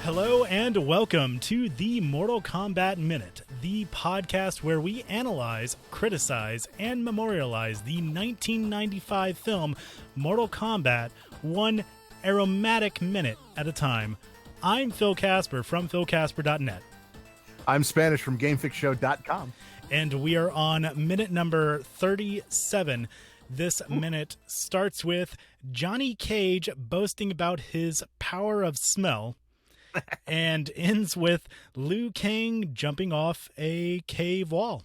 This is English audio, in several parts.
Hello and welcome to the Mortal Kombat Minute, the podcast where we analyze, criticize, and memorialize the 1995 film Mortal Kombat, one aromatic minute at a time. I'm Phil Casper from philcasper.net. I'm Spanish from GameFixShow.com. And we are on minute number 37. This minute starts with Johnny Cage boasting about his power of smell and ends with Liu Kang jumping off a cave wall.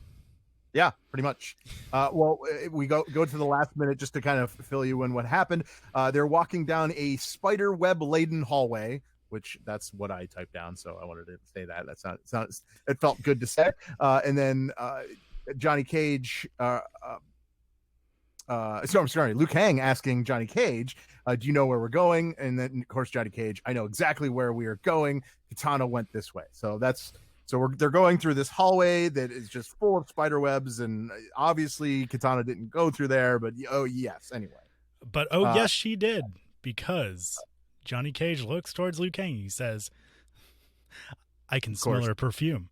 Yeah, pretty much. We go to the last minute just to kind of fill you in what happened. They're walking down a spider web laden hallway, which that's what I typed down, so I wanted to say that. It felt good to say. And then Johnny Cage. I'm sorry, Liu Kang asking Johnny Cage, do you know where we're going? And then, of course, Johnny Cage, I know exactly where we are going. Katana went this way. They're going through this hallway that is just full of spider webs, and obviously Katana didn't go through there, but yes, anyway. But yes, she did, because Johnny Cage looks towards Liu Kang. He says, I can smell her perfume.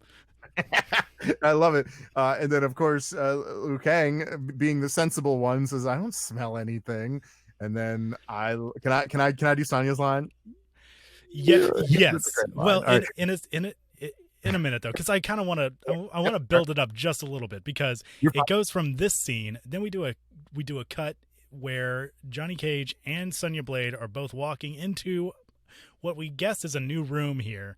I love it. And then, of course, Liu Kang, being the sensible one, says, I don't smell anything. And then can I do Sonya's line? Yeah, yes. Well, in a minute though, because I kind of want to build it up just a little bit, because it goes from this scene, then we do a cut where Johnny Cage and Sonya Blade are both walking into what we guess is a new room here,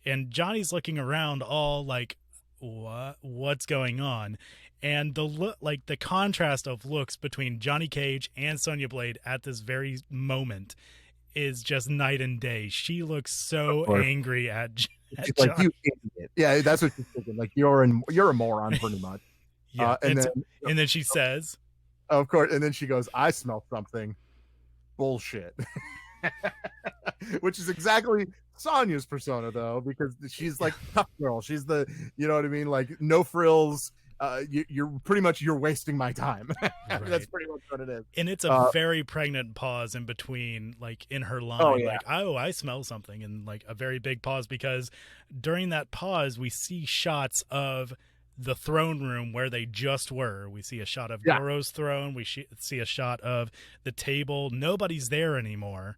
and Johnny's looking around all like, what's going on? And the contrast of looks between Johnny Cage and Sonya Blade at this very moment is just night and day. She looks so angry at like, you idiot. Yeah, that's what she's thinking. Like, you're a moron, pretty much. Yeah, and then she says, of course, and then she goes, I smell something. Bullshit. Which is exactly Sonya's persona, though, because she's like tough girl. She's the, you know what I mean, like no frills. You're wasting my time. Right. That's pretty much what it is. And it's a very pregnant pause in between, like in her line, like, oh, I smell something, and like a very big pause, because during that pause we see shots of the throne room where they just were. We see a shot of Goro's throne. We see a shot of the table. Nobody's there anymore.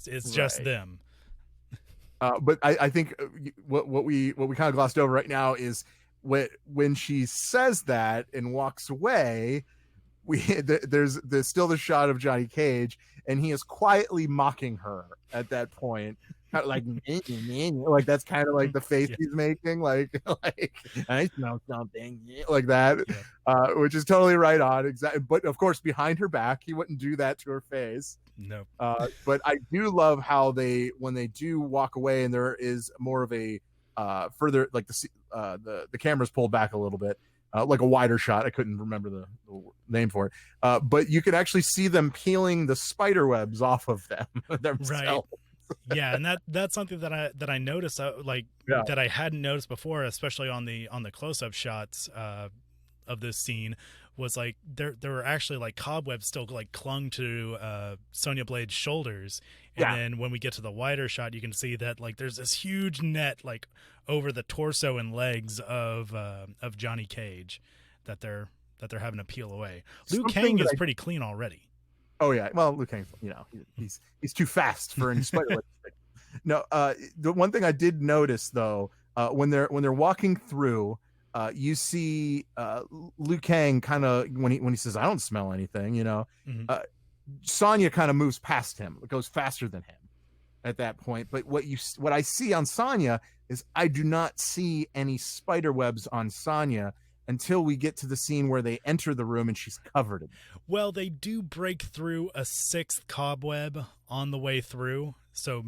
It's just them. But I think what we kind of glossed over right now is when she says that and walks away, there's still the shot of Johnny Cage, and he is quietly mocking her at that point, kind of like that's kind of like the face he's making, like I smell something like that, which is totally right on. Exactly, but of course behind her back, he wouldn't do that to her face. No. But I do love how when they do walk away, and there is more of a further, like the camera's pulled back a little bit, like a wider shot. I couldn't remember the name for it, but you can actually see them peeling the spider webs off of them themselves. Right. Yeah, and that's something that I noticed, that I hadn't noticed before, especially on the close-up shots of this scene, was like there were actually like cobwebs still like clung to Sonya Blade's shoulders. And then when we get to the wider shot, you can see that like there's this huge net like over the torso and legs of Johnny Cage that they're having to peel away. Liu Kang is pretty clean already. Oh yeah, well, Liu Kang, he's too fast for any spider web. No, the one thing I did notice though, when they're walking through, you see Liu Kang kind of when he says, I don't smell anything, Sonya kind of moves past him. It goes faster than him at that point. But what I see on Sonya is I do not see any spider webs on Sonya until we get to the scene where they enter the room and she's covered in them. Well, they do break through a sixth cobweb on the way through. So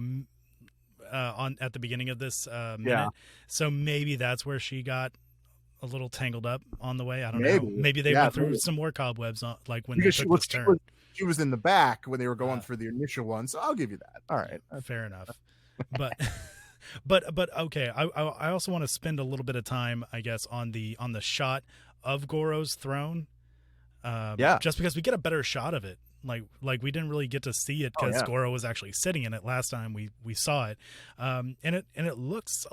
at the beginning of this minute. So maybe that's where she got a little tangled up on the way. I don't know. Maybe they went through some more cobwebs like when because they took this turn. She was in the back when they were going for the initial one, so I'll give you that. All right, fair enough. But okay. I also want to spend a little bit of time, I guess, on the shot of Goro's throne. Just because we get a better shot of it. Like we didn't really get to see it because Goro was actually sitting in it last time we saw it, and it looks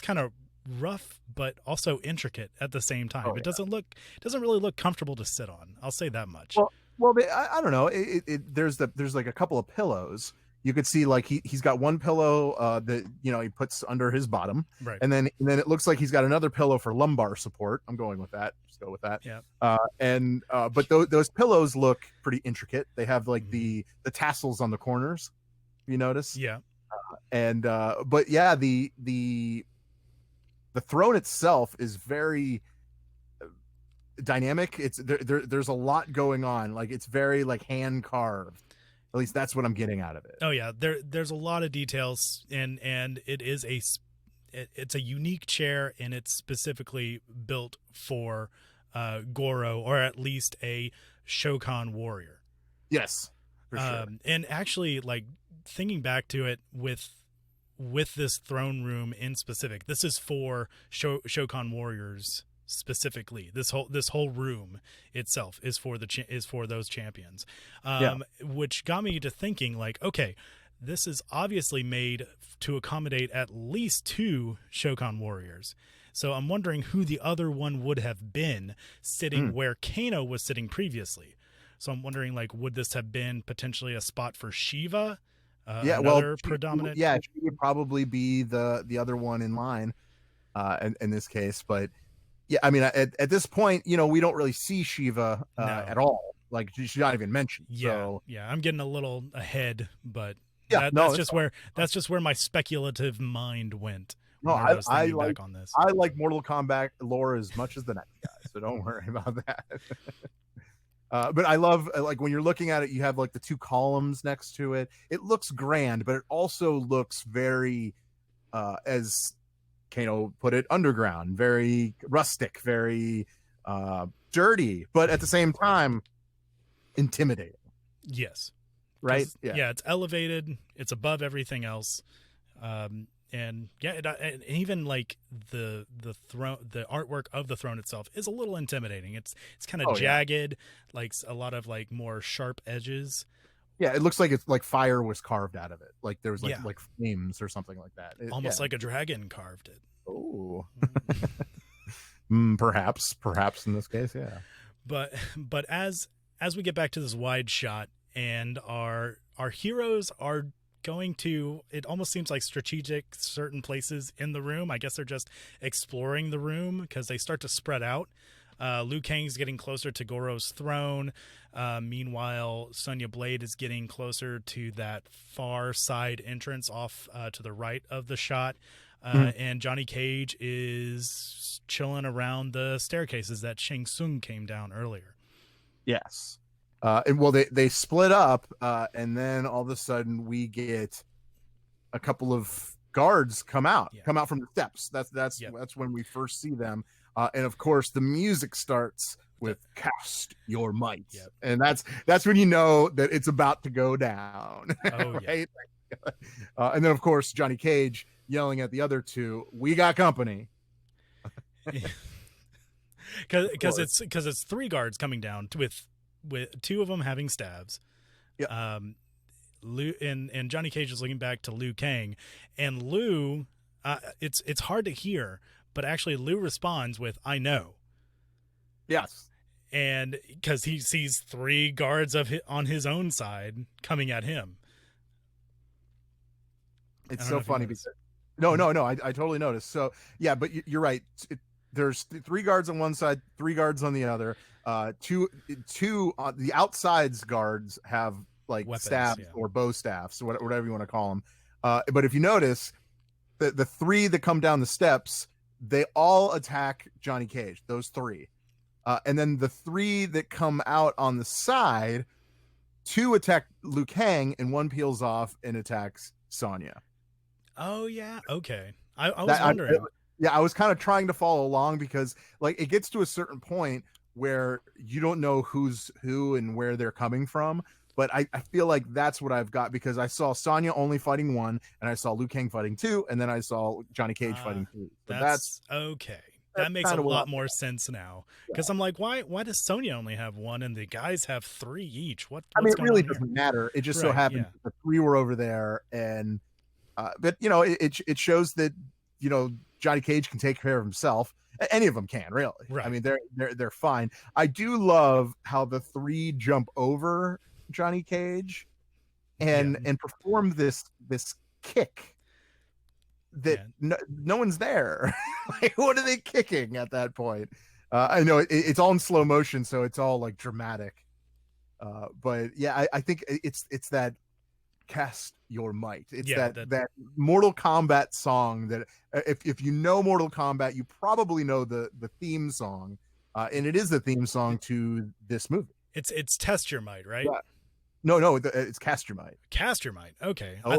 kind of rough but also intricate at the same time. It doesn't really look comfortable to sit on. I'll say that much. Well, I don't know. There's like a couple of pillows. You could see like he's got one pillow that he puts under his bottom, right? And then it looks like he's got another pillow for lumbar support. I'm going with that. Just go with that. Yeah. But those pillows look pretty intricate. They have like the tassels on the corners. You notice? Yeah. But yeah, the throne itself is very dynamic. It's there's a lot going on. Like it's very like hand carved. At least that's what I'm getting out of it. Oh yeah, there's a lot of details, and it's a unique chair, and it's specifically built for Goro, or at least a Shokan warrior. Yes, for sure. And actually, like thinking back to it with this throne room in specific, this is for Shokan warriors specifically. This whole room itself is for those champions, which got me to thinking like, okay, this is obviously made to accommodate at least 2 Shokan warriors. So I'm wondering who the other one would have been sitting where Kano was sitting previously. So I'm wondering, like, would this have been potentially a spot for Shiva? Predominant. Yeah, she would probably be the other one in line in this case. But yeah, I mean, at this point, we don't really see Shiva at all. Like she's not even mentioned. Yeah, so. Yeah, I'm getting a little ahead, but that's just where my speculative mind went. No, I like on this. I like Mortal Kombat lore as much as the next guy, so don't worry about that. But I love like when you're looking at it, you have like the 2 columns next to it. It looks grand, but it also looks very, as Kano put it, underground, very rustic, very dirty, but at the same time, intimidating. Yes. Right. Yeah. It's elevated. It's above everything else. And even like the throne, the artwork of the throne itself is a little intimidating. It's kind of jagged, like a lot of like more sharp edges. Yeah, it looks like it's like fire was carved out of it. Like there was like flames or something like that. Almost like a dragon carved it. Oh, perhaps in this case, yeah. But as we get back to this wide shot, and our heroes are going to, it almost seems like strategic certain places in the room. I guess they're just exploring the room because they start to spread out. Liu Kang's getting closer to Goro's throne. Meanwhile, Sonya Blade is getting closer to that far side entrance off to the right of the shot. And Johnny Cage is chilling around the staircases that Shang Tsung came down earlier. Yes. And well, they split up, and then all of a sudden we get a couple of guards come out from the steps. That's when we first see them. And of course, the music starts with "Cast Your Might," and that's when you know that it's about to go down. Oh, right? And then of course Johnny Cage yelling at the other 2, "We got company." Because it's 3 guards coming down with 2 of them having stabs. Yeah. Liu and Johnny Cage is looking back to Liu Kang, and Liu, it's hard to hear, but actually Liu responds with "I know." Yes. And because he sees 3 guards on his own side coming at him. It's so funny because no, I totally noticed. So yeah, but you're right. There's 3 guards on one side, 3 guards on the other. Two on the outside's guards have like weapons, staffs or bow staffs, or whatever you want to call them. But if you notice, the 3 that come down the steps, they all attack Johnny Cage. Those 3, and then the 3 that come out on the side, 2 attack Liu Kang, and 1 peels off and attacks Sonya. Oh yeah, okay. I was wondering. I was kind of trying to follow along because like it gets to a certain point where you don't know who's who and where they're coming from. But I feel like that's what I've got, because I saw Sonya only fighting 1, and I saw Liu Kang fighting 2, and then I saw Johnny Cage fighting 3. So that's okay. that makes a lot more sense now. Because I'm like, why does Sonya only have one and the guys have 3 each? What's it really going on doesn't matter. It just so happens that the 3 were over there, and but it shows that Johnny Cage can take care of himself. Any of them can, really. Right. I mean, they're fine. I do love how the 3 jump over Johnny Cage and perform this kick that no one's there. Like, what are they kicking at that point? I know it's all in slow motion, so it's all like dramatic. But yeah, I think it's that cast your might. It's that Mortal Kombat song that if you know Mortal Kombat, you probably know the theme song, and it is the theme song to this movie. It's Test Your Might, right? Yeah. No, it's Cast Your Might. Cast Your Might. Okay. I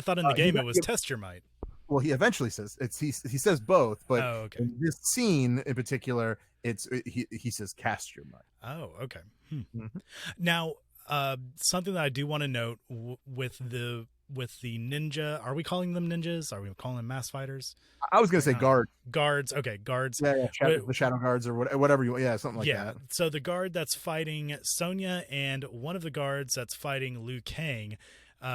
thought in the game it was Test Your Might. Well, he eventually says he says both, but in this scene in particular, he says Cast Your Might. Oh, okay. Now, something that I do want to note with the ninja, are we calling them ninjas? Are we calling them mass fighters? I was going to say guards. Guards. Okay. Guards. Yeah. The shadow guards or whatever you want. Yeah. Something like that. So the guard that's fighting Sonya and one of the guards that's fighting Liu Kang,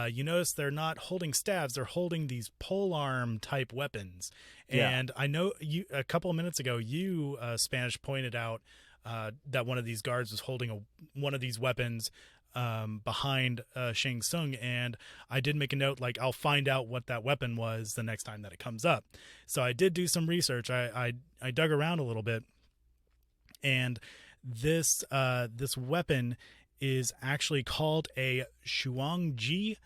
you notice they're not holding staves. They're holding these polearm type weapons. And I know a couple of minutes ago, Spanish pointed out that one of these guards was holding one of these weapons behind Shang Tsung, and I did make a note, like, I'll find out what that weapon was the next time that it comes up. So I did do some research. I dug around a little bit, and this weapon is actually called a Shuang-Ji.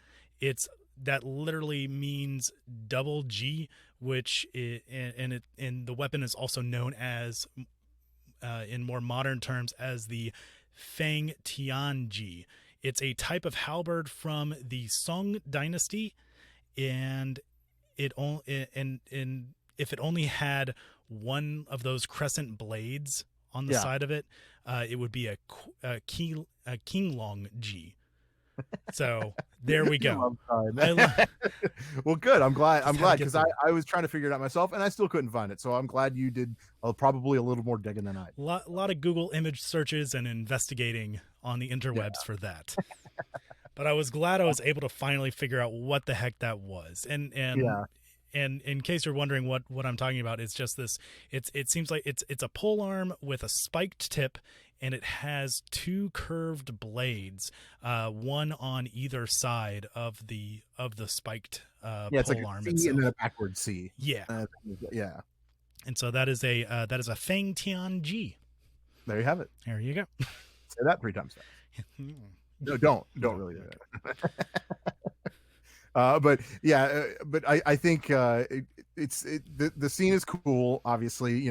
That literally means double G, which and the weapon is also known as in more modern terms as the Fang Tianji. It's a type of halberd from the Song Dynasty, and if it only had one of those crescent blades on the side of it, it would be a Qinglong Ji. So there we go. Well, good. I'm glad because I was trying to figure it out myself and I still couldn't find it. So I'm glad you did probably a little more digging than I did. A lot of Google image searches and investigating on the interwebs for that. But I was glad I was able to finally figure out what the heck that was. And in case you're wondering what I'm talking about, it's just this. It seems like it's a polearm with a spiked tip, and it has 2 curved blades, one on either side of the spiked it's polearm. Like a C and then a backward C. Yeah. Yeah. And so that is a Fang Tianji. There you have it. There you go. Say that 3 times fast. No, don't really do that. But I think the scene is cool. Obviously,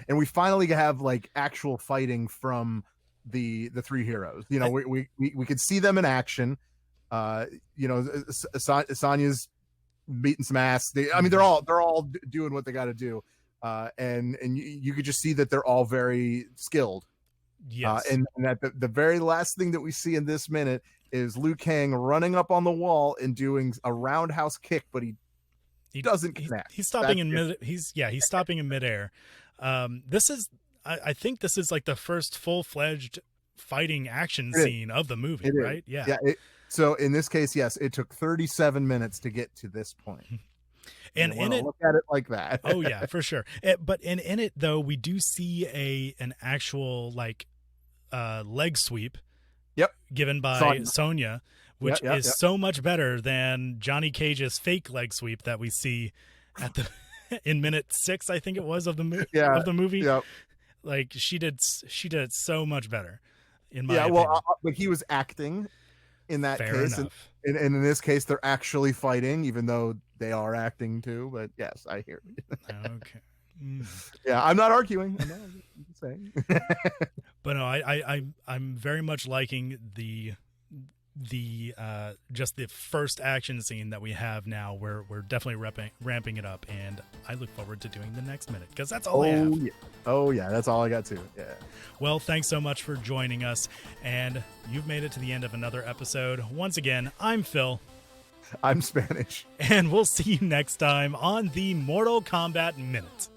we finally have like actual fighting from the 3 heroes. We could see them in action. Sonya's beating some ass. They're all doing what they got to do. And you could just see that they're all very skilled. Yes. And that the very last thing that we see in this minute is Liu Kang running up on the wall and doing a roundhouse kick, but he doesn't connect. He's stopping He's stopping in midair. This is, I think this is like the first full-fledged fighting action scene of the movie, right? Yeah. So in this case, yes, it took 37 minutes to get to this point. And in it, look at it like that. Oh yeah, for sure. But in it though, we do see an actual like leg sweep. Yep. Given by Sonya, which is so much better than Johnny Cage's fake leg sweep that we see at in minute 6, I think it was, of the movie. Yep. Like she did it so much better. In my opinion. But he was acting in that case, and in this case, they're actually fighting, even though they are acting too. But yes, I hear you. Okay. Yeah, I'm not arguing. I'm not saying. But no, I'm very much liking the just the first action scene that we have now. We're definitely ramping it up, and I look forward to doing the next minute because that's all I have. Yeah. Oh yeah, that's all I got too. Yeah. Well, thanks so much for joining us, and you've made it to the end of another episode. Once again, I'm Phil. I'm Spanish. And we'll see you next time on the Mortal Kombat Minute.